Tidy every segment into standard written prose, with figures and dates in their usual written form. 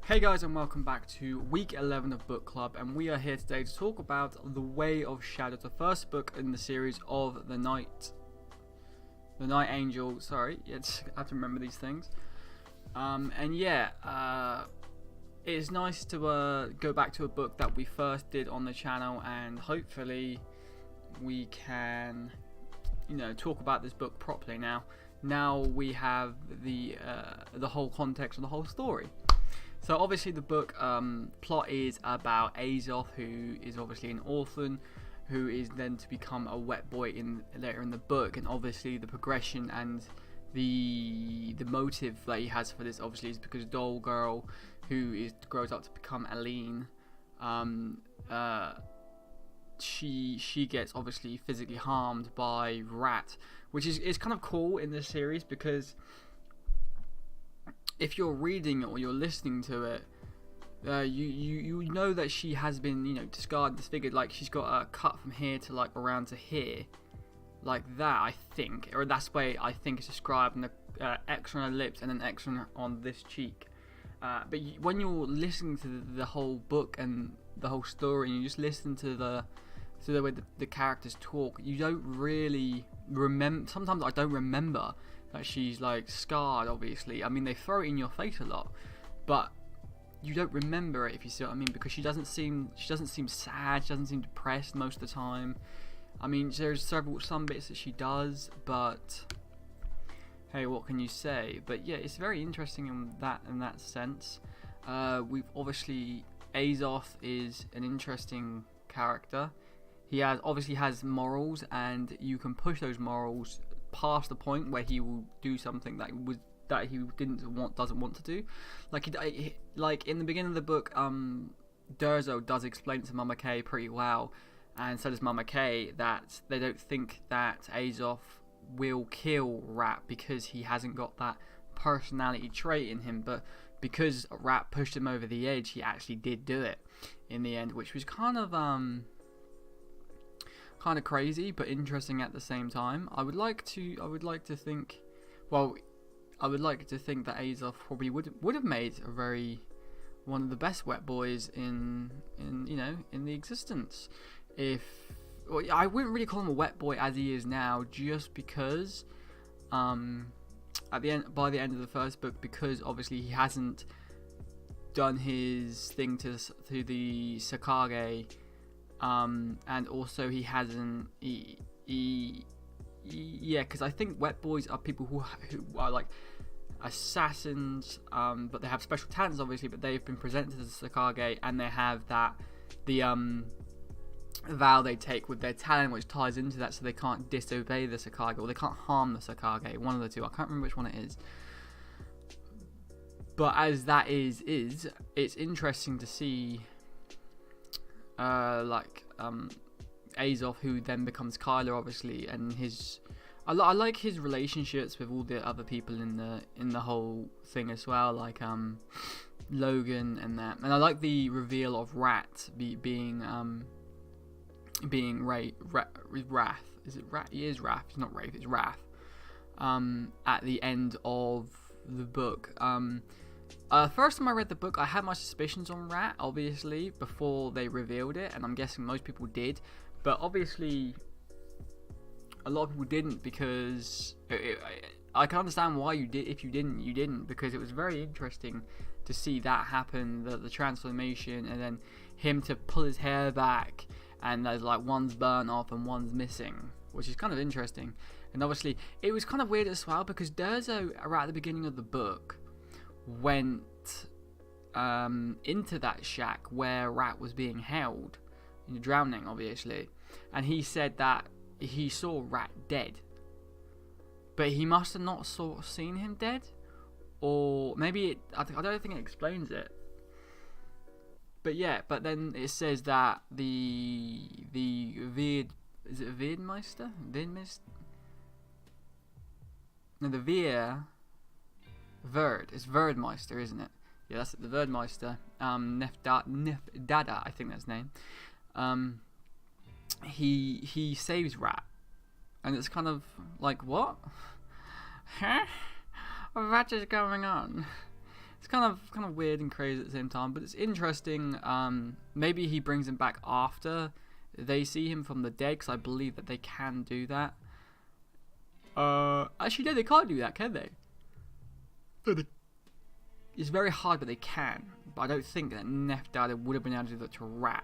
Hey guys, and welcome back to week 11 of Book Club, and we are here today to talk about The Way of Shadows, the first book in the series of the Night Angel. Sorry, I have to remember these things. It's nice to go back to a book that we first did on the channel, and hopefully we can, talk about this book properly now. Now we have the whole context of the whole story. So obviously the book plot is about Azoth, who is obviously an orphan, who is then to become a wet boy later in the book, and obviously the progression and the motive that he has for this obviously is because Doll Girl, who grows up to become Aline, she gets obviously physically harmed by Rat, which is kind of cool in this series because if you're reading it or you're listening to it, you know that she has been discarded, disfigured. Like she's got a cut from here to like around to here, like that. I think, or that's the way I think it's described. And the X on her lips and an X on this cheek. But when you're listening to the whole book and the whole story, and you just listen to the way the characters talk, you don't really remember. Sometimes I don't remember that she's like scarred. Obviously, I mean they throw it in your face a lot, but you don't remember it, if you see what I mean, because she doesn't seem sad. She doesn't seem depressed most of the time. I mean, there's some bits that she does, but hey, what can you say? But yeah, it's very interesting in that sense. We've obviously Azoth is an interesting character. He obviously has morals, and you can push those morals past the point where he will do something that he doesn't want to do. Like in the beginning of the book, Durzo does explain to Mama K pretty well, and so does Mama K, that they don't think that Azoth will kill Rat because he hasn't got that personality trait in him, but because Rat pushed him over the edge, he actually did do it in the end, which was kind of crazy but interesting at the same time. I would like to think that Azoth probably would have made one of the best wet boys in the existence. I wouldn't really call him a wet boy as he is now, just because by the end of the first book, because obviously he hasn't done his thing to the Sakage. And also he hasn't, because I think wet boys are people who are like assassins, but they have special talents obviously, but they've been presented as a Sakage, and they have the vow they take with their talent, which ties into that, so they can't disobey the Sakage, or they can't harm the Sakage, one of the two. I can't remember which one it is. But as that is, it's interesting to see Azoth, who then becomes Kyler, obviously, and I like his relationships with all the other people in the whole thing as well, like Logan and that. And I like the reveal of Rat being Wrath. Is it Rat? He is Wrath. It's not Wraith. It's Wrath. At the end of the book. First time I read the book, I had my suspicions on Rat, obviously, before they revealed it, and I'm guessing most people did, but obviously a lot of people didn't, because I can understand why you did. If you didn't, because it was very interesting to see that happen, the transformation, and then him to pull his hair back, and there's like one's burnt off and one's missing, which is kind of interesting. And obviously it was kind of weird as well, because Durzo, right at the beginning of the book, went into that shack where Rat was being held, drowning obviously, and he said that he saw Rat dead, but he must have not seen him dead, or maybe I don't think it explains it. But yeah, but then it says that the Veermeister? No, the Veer Verd. It's Verdmeister, isn't it? Yeah, that's it, the Verdmeister. Nefdada, I think that's his name. He saves Rat, and it's kind of like, what? Huh? What is going on? It's kind of weird and crazy at the same time, but it's interesting. Maybe he brings him back after they see him from the dead, because I believe that they can do that. Actually, no, they can't do that, can they? It's very hard, but they can. But I don't think that Nephthada would have been able to do that to Rat.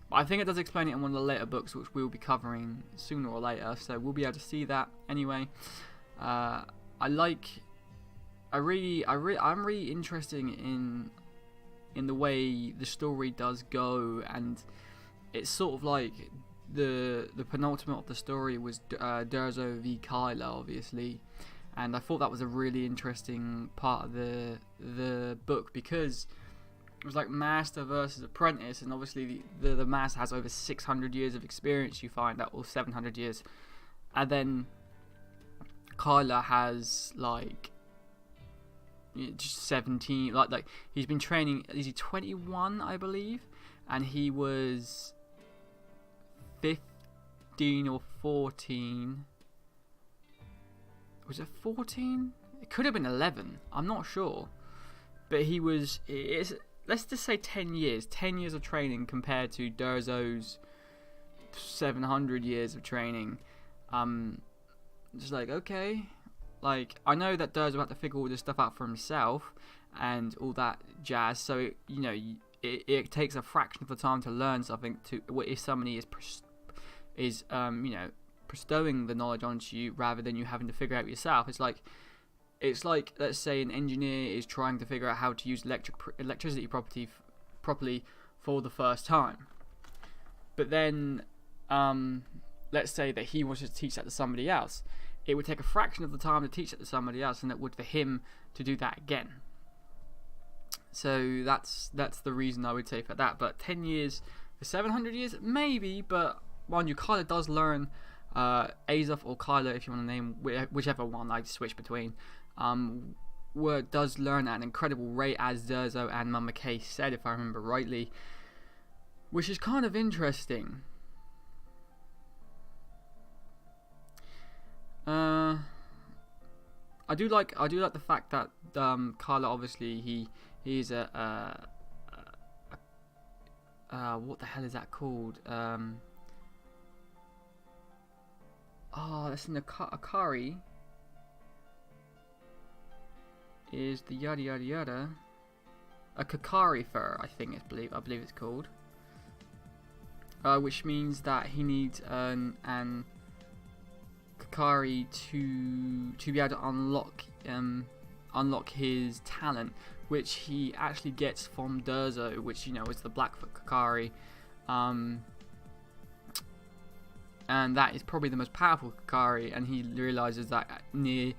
But I think it does explain it in one of the later books, which we'll be covering sooner or later. So we'll be able to see that anyway. I'm really interested in the way the story does go, and it's sort of like the penultimate of the story was Durzo v Kyla, obviously. And I thought that was a really interesting part of the book, because it was like master versus apprentice, and obviously the master has over 600 years of experience, you find out, or 700 years, and then Kyla has like just 17, like he's been training. Is he 21, I believe, and he was 15 or 14. Was it 14? It could have been 11. I'm not sure. But he was... let's just say 10 years. 10 years of training compared to Durzo's 700 years of training. Just like, okay. Like, I know that Durzo had to figure all this stuff out for himself and all that jazz. So, you know, it takes a fraction of the time to learn something if somebody is bestowing the knowledge onto you rather than you having to figure out yourself. It's like let's say an engineer is trying to figure out how to use electricity properly for the first time, but then let's say that he wants to teach that to somebody else. It would take a fraction of the time to teach it to somebody else than it would for him to do that again. So that's the reason I would say for that. But 10 years for 700 years, maybe. But mind you, Kyla does learn. Azoth or Kyla, if you want to name whichever one I switch between, does learn at an incredible rate, as Durzo and Mama Kay said, if I remember rightly, which is kind of interesting. I do like the fact that Kyla, obviously he's a what the hell is that called? That's an Akari. Is the yada yada yada a Kakari fur? I believe it's called. Which means that he needs an Kakari to be able to unlock his talent, which he actually gets from Durzo, which is the Blackfoot Kakari. And that is probably the most powerful Kakari, and he realizes that near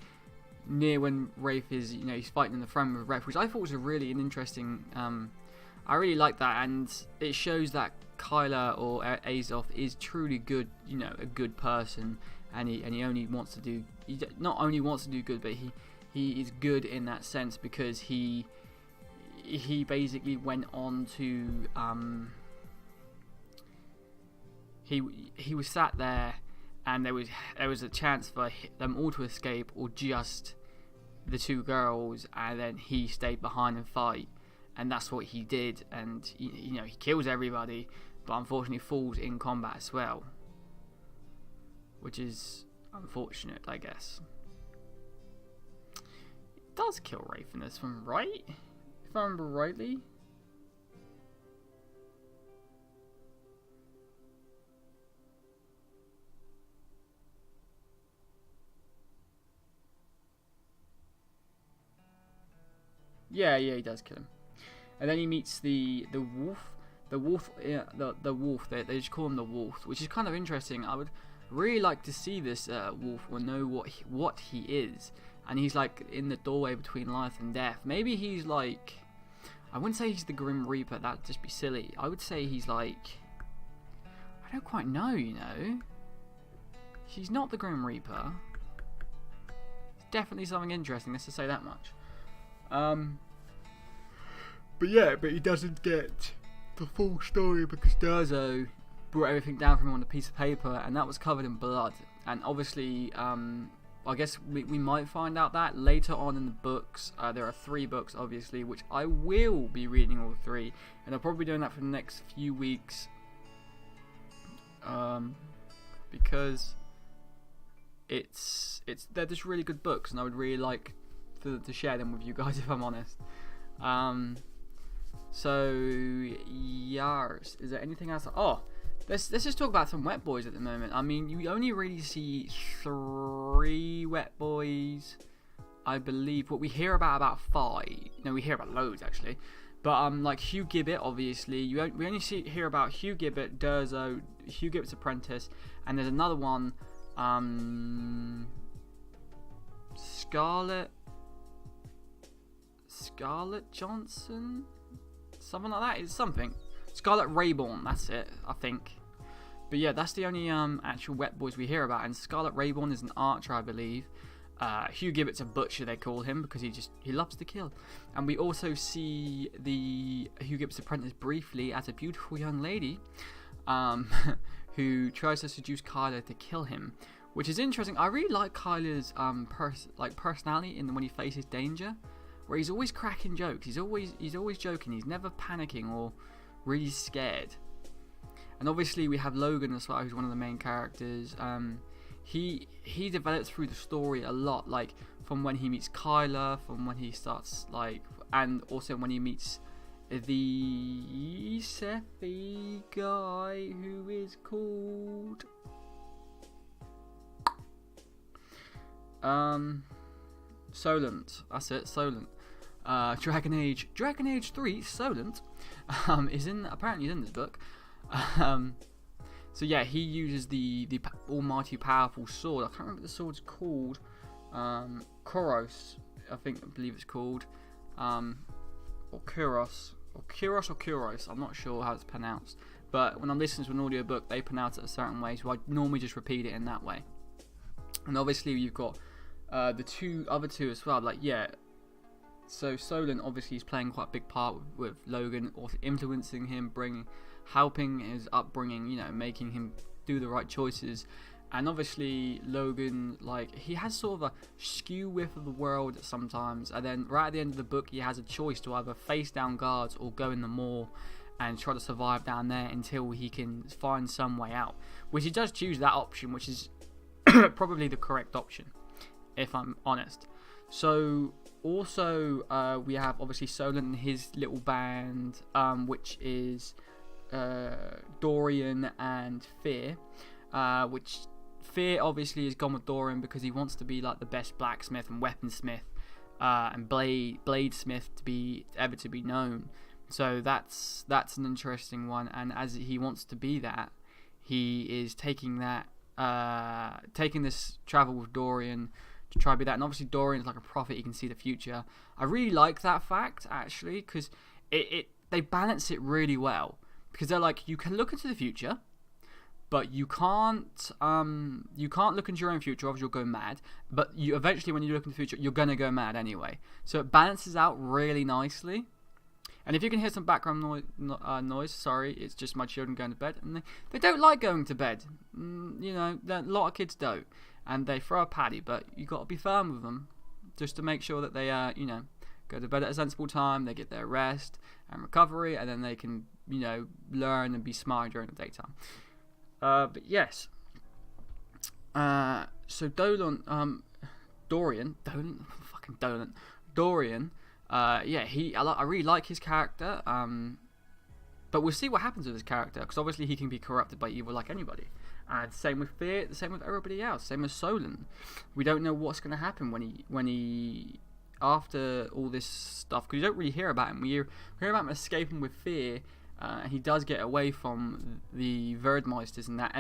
when Wraith is, he's fighting in the front with Wraith, which I thought was an interesting. I really like that, and it shows that Kyla or Azoth is truly good, a good person, and he only wants to do. He not only wants to do good, but he is good in that sense, because he basically went on to He was sat there, and there was a chance for them all to escape, or just the two girls, and then he stayed behind and fight, and that's what he did. And he kills everybody, but unfortunately falls in combat as well, which is unfortunate, I guess. It does kill Wraith in this one, right? If I remember rightly. Yeah, he does kill him, and then he meets the wolf. The wolf. They just call him the wolf, which is kind of interesting. I would really like to see this wolf, or know what he is. And he's like in the doorway between life and death. Maybe he's like, I wouldn't say he's the Grim Reaper. That'd just be silly. I would say he's like, I don't quite know. He's not the Grim Reaper. It's definitely something interesting. Let's just say that much. But he doesn't get the full story, because Durzo brought everything down from him on a piece of paper, and that was covered in blood. And obviously, I guess we might find out that later on in the books. There are 3 books, obviously, which I will be reading all 3, and I'll probably be doing that for the next few weeks, because they're just really good books, and I would really like to share them with you guys, if I'm honest. So yes, is there anything else? Oh, let's just talk about some wet boys at the moment. I mean, you only really see 3 wet boys, I believe. What we hear about 5. No, we hear about loads actually. But like Hugh Gibbet, obviously, we only hear about Hugh Gibbet, Durzo, Hugh Gibbet's apprentice, and there's another one, Scarlett Johnson, something like that. It's something. Scarlett Rayborn, that's it, I think. But yeah, that's the only actual wet boys we hear about. And Scarlett Rayborn is an archer, I believe. Hugh Gibbet's a butcher, they call him, because he loves to kill. And we also see the Hugh Gibbet's apprentice briefly as a beautiful young lady, who tries to seduce Kyler to kill him, which is interesting. I really like Kyler's personality when he faces danger, where he's always cracking jokes. He's always joking. He's never panicking or really scared. And obviously we have Logan as well, who's one of the main characters. He develops through the story a lot, like from when he meets Kyler, from when he starts and also when he meets the Sephi guy who is called Solent. That's it, Solent. Dragon Age 3 Solent is apparently in this book. So yeah, he uses the almighty powerful sword. I can't remember what the sword's called. Koros, I believe it's called. Or Kuros. Or Kuros. I'm not sure how it's pronounced. But when I'm listening to an audiobook, they pronounce it a certain way, so I normally just repeat it in that way. And obviously you've got the other two as well. So Solon obviously is playing quite a big part with Logan, also influencing him, helping his upbringing, making him do the right choices. And obviously Logan, he has sort of a skew with the world sometimes, and then right at the end of the book he has a choice to either face down guards or go in the mall and try to survive down there until he can find some way out, which he does choose that option, which is probably the correct option, if I'm honest. So also we have obviously Solon and his little band, which is Dorian and Fear, which Fear obviously has gone with Dorian because he wants to be the best blacksmith and weaponsmith and bladesmith to be known. So that's an interesting one, and as he wants to be that, he is taking this travel with Dorian to try to be that. And obviously Dorian's like a prophet, he can see the future. I really like that fact actually, because they balance it really well, because they're like, you can look into the future, but you can't look into your own future, obviously you'll go mad, but you eventually, when you look into the future, you're gonna go mad anyway. So it balances out really nicely. And if you can hear some background noise, sorry, it's just my children going to bed, and they don't like going to bed. A lot of kids don't, and they throw a paddy, but you got to be firm with them, just to make sure that they go to bed at a sensible time, they get their rest and recovery, and then they can learn and be smart during the daytime. But yes, so Dorian, I really like his character, but we'll see what happens with his character, because obviously he can be corrupted by evil like anybody. Same with Fear, the same with everybody else, same as Solon. We don't know what's going to happen when he after all this stuff, because you don't really hear about him. We hear about him escaping with Fear, and he does get away from the Verdmeisters and that,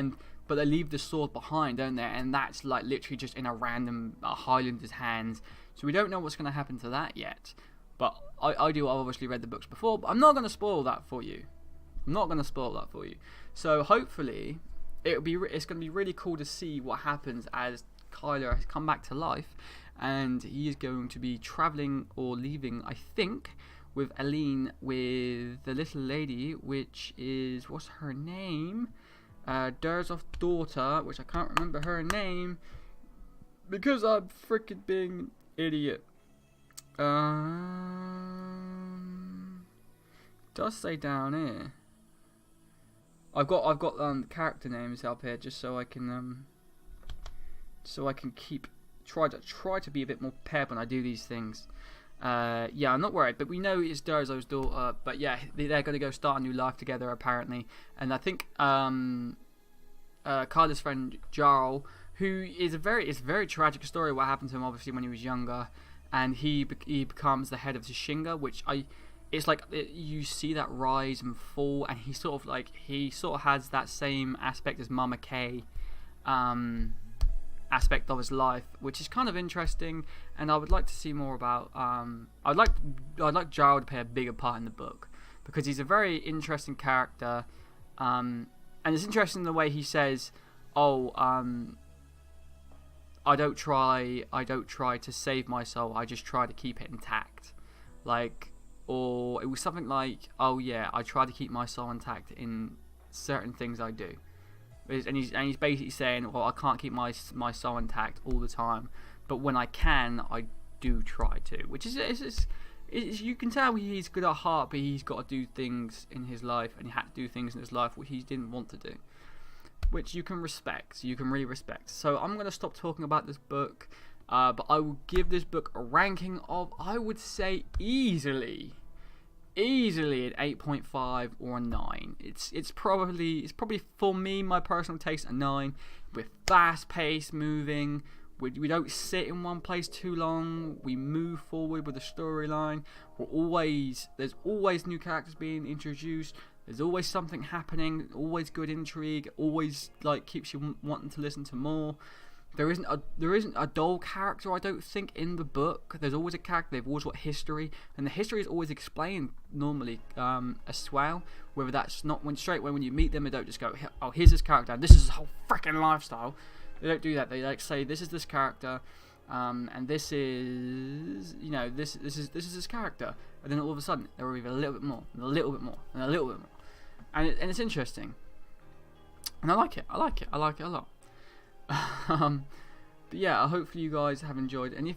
but they leave the sword behind, don't they? And that's literally just in a random Highlander's hands. So we don't know what's going to happen to that yet. But I've obviously read the books before, but I'm not going to spoil that for you. So hopefully it's going to be really cool to see what happens as Kyler has come back to life, and he is going to be traveling or leaving, I think, with Aline, with the little lady, which is, what's her name? Durzof's daughter, which I can't remember her name. because I'm freaking being an idiot. Does say down here. I've got character names up here just so I can try to be a bit more prepared when I do these things. Yeah, I'm not worried, but we know it's Durzo's daughter. But yeah, they're going to go start a new life together apparently, and I think Carla's friend Jarl, who is it's a very tragic story what happened to him obviously when he was younger, and he becomes the head of Zishinga, which it's like you see that rise and fall, and he sort of has that same aspect as Mama K aspect of his life, which is kind of interesting, and I would like to see more about I'd like Jarl to play a bigger part in the book, because he's a very interesting character, and it's interesting the way he says, I don't try to save my soul, I just try to keep it intact. Or it was something like, oh yeah, I try to keep my soul intact in certain things I do. And he's basically saying, well, I can't keep my soul intact all the time, but when I can, I do try to. Which is you can tell he's good at heart, but he's got to do things in his life, and he had to do things in his life which he didn't want to do, which you can respect. You can really respect. So I'm going to stop talking about this book, but I will give this book a ranking of, I would say, easily an 8.5 or a 9. It's probably for me, my personal taste, a 9. We're fast paced moving. We don't sit in one place too long. We move forward with the storyline. There's always new characters being introduced. There's always something happening. Always good intrigue. Always keeps you wanting to listen to more. There isn't a dull character, I don't think, in the book. There's always a character. They've always got history, and the history is always explained normally as well. Whether that's not when you meet them, they don't just go, oh, here's this character, and this is his whole freaking lifestyle. They don't do that. They say this is this character, and this is this is this character, and then all of a sudden there will be a little bit more, and a little bit more, and a little bit more, and it's interesting, and I like it a lot. But yeah, hopefully you guys have enjoyed, and if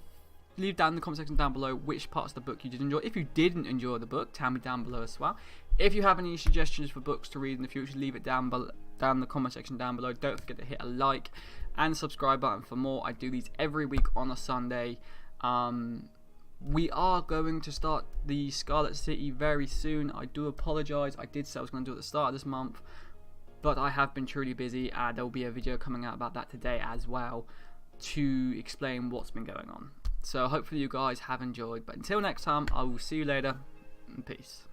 leave down in the comment section down below which parts of the book you did enjoy. If you didn't enjoy the book, tell me down below as well. If you have any suggestions for books to read in the future, leave it down in the comment section down below. Don't forget to hit a like and subscribe button for more. I do these every week on a Sunday. We are going to start the Scarlet City very soon. I do apologise. I did say I was going to do it at the start of this month, but I have been truly busy, and there will be a video coming out about that today as well to explain what's been going on. So hopefully you guys have enjoyed, but until next time, I will see you later, and peace.